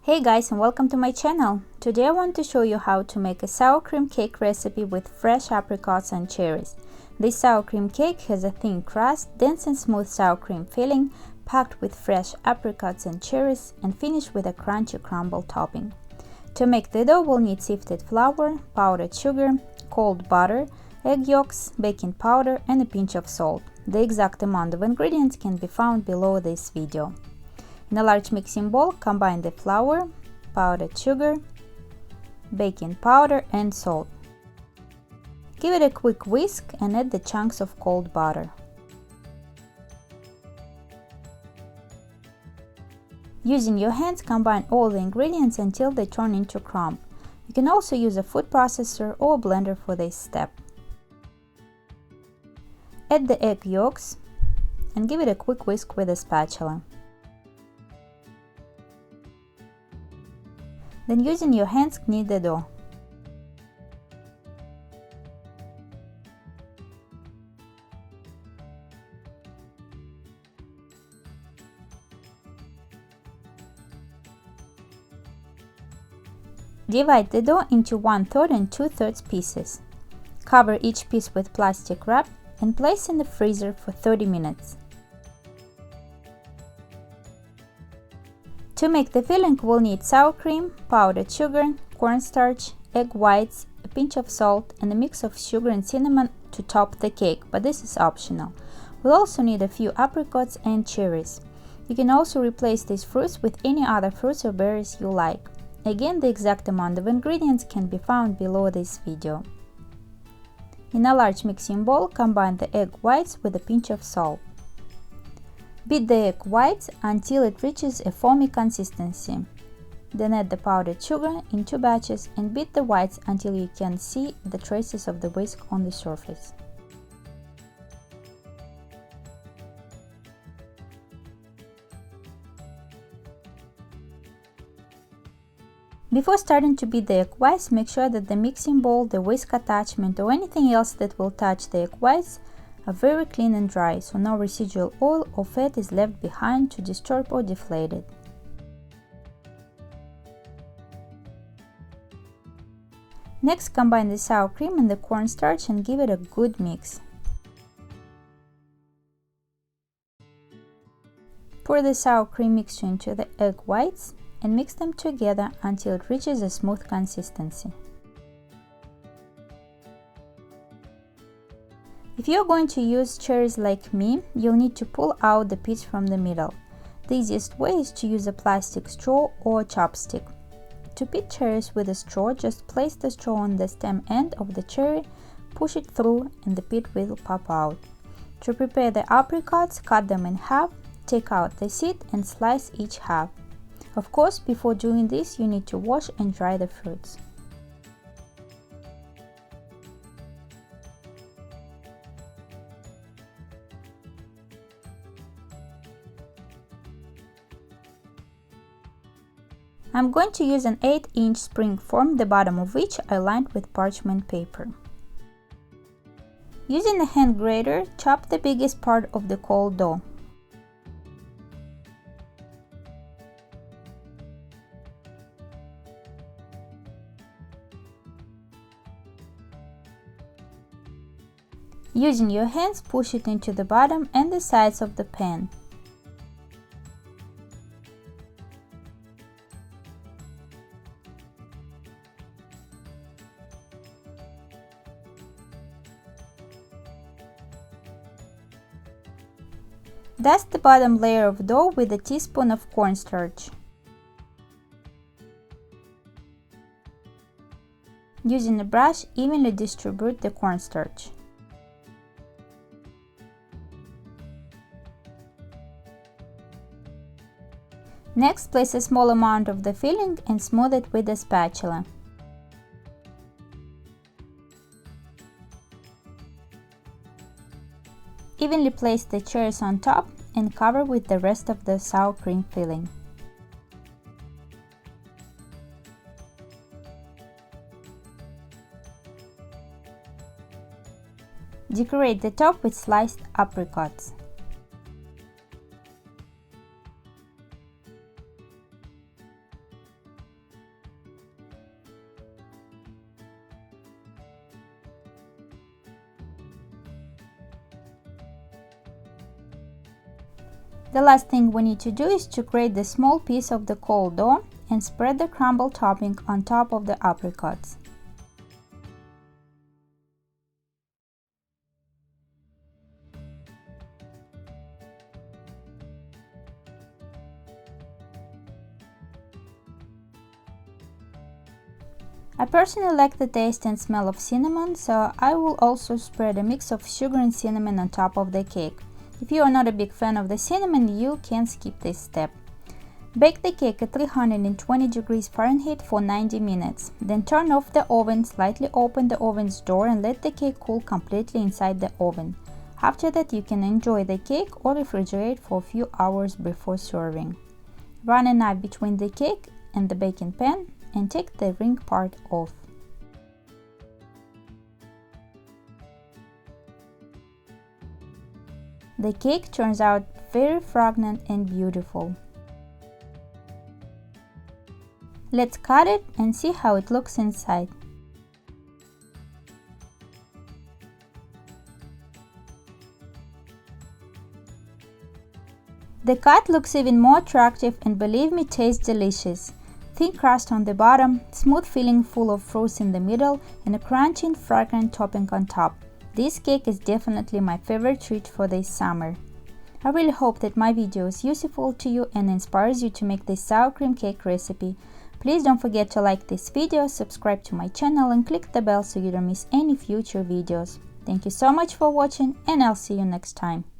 Hey guys, and welcome to my channel. Today I want to show you how to make a sour cream cake recipe with fresh apricots and cherries. This sour cream cake has a thin crust, dense and smooth sour cream filling, packed with fresh apricots and cherries, and finished with a crunchy crumble topping. To make the dough, we'll need sifted flour, powdered sugar, cold butter, egg yolks, baking powder, and a pinch of salt. The exact amount of ingredients can be found below this video. In a large mixing bowl, combine the flour, powdered sugar, baking powder, and salt. Give it a quick whisk and add the chunks of cold butter. Using your hands, combine all the ingredients until they turn into crumb. You can also use a food processor or a blender for this step. Add the egg yolks and give it a quick whisk with a spatula. Then using your hands, knead the dough. Divide the dough into 1/3 and 2/3 pieces. Cover each piece with plastic wrap and place in the freezer for 30 minutes. To make the filling, we'll need sour cream, powdered sugar, cornstarch, egg whites, a pinch of salt, and a mix of sugar and cinnamon to top the cake, but this is optional. We'll also need a few apricots and cherries. You can also replace these fruits with any other fruits or berries you like. Again, the exact amount of ingredients can be found below this video. In a large mixing bowl, combine the egg whites with a pinch of salt. Beat the egg whites until it reaches a foamy consistency. Then add the powdered sugar in 2 batches and beat the whites until you can see the traces of the whisk on the surface. Before starting to beat the egg whites, make sure that the mixing bowl, the whisk attachment, or anything else that will touch the egg whites are very clean and dry, so no residual oil or fat is left behind to disturb or deflate it. Next, combine the sour cream and the cornstarch and give it a good mix. Pour the sour cream mixture into the egg whites and mix them together until it reaches a smooth consistency. If you're going to use cherries like me, you'll need to pull out the pits from the middle. The easiest way is to use a plastic straw or a chopstick. To pit cherries with a straw, just place the straw on the stem end of the cherry, push it through, and the pit will pop out. To prepare the apricots, cut them in half, take out the seed, and slice each half. Of course, before doing this, you need to wash and dry the fruits. I'm going to use an 8-inch spring form, the bottom of which I lined with parchment paper. Using a hand grater, chop the biggest part of the cold dough. Using your hands, push it into the bottom and the sides of the pan. Dust the bottom layer of dough with a teaspoon of cornstarch. Using a brush, evenly distribute the cornstarch. Next, place a small amount of the filling and smooth it with a spatula. Evenly place the cherries on top and cover with the rest of the sour cream filling. Decorate the top with sliced apricots. The last thing we need to do is to grate the small piece of the cold dough and spread the crumble topping on top of the apricots. I personally like the taste and smell of cinnamon, so I will also spread a mix of sugar and cinnamon on top of the cake. If you are not a big fan of the cinnamon, you can skip this step. Bake the cake at 320 degrees Fahrenheit for 90 minutes. Then turn off the oven, slightly open the oven's door and let the cake cool completely inside the oven. After that, you can enjoy the cake or refrigerate for a few hours before serving. Run a knife between the cake and the baking pan and take the ring part off. The cake turns out very fragrant and beautiful. Let's cut it and see how it looks inside. The cut looks even more attractive and believe me, tastes delicious. Thin crust on the bottom, smooth filling full of fruits in the middle, and a crunchy and fragrant topping on top. This cake is definitely my favorite treat for this summer. I really hope that my video is useful to you and inspires you to make this sour cream cake recipe. Please don't forget to like this video, subscribe to my channel and click the bell so you don't miss any future videos. Thank you so much for watching and I'll see you next time.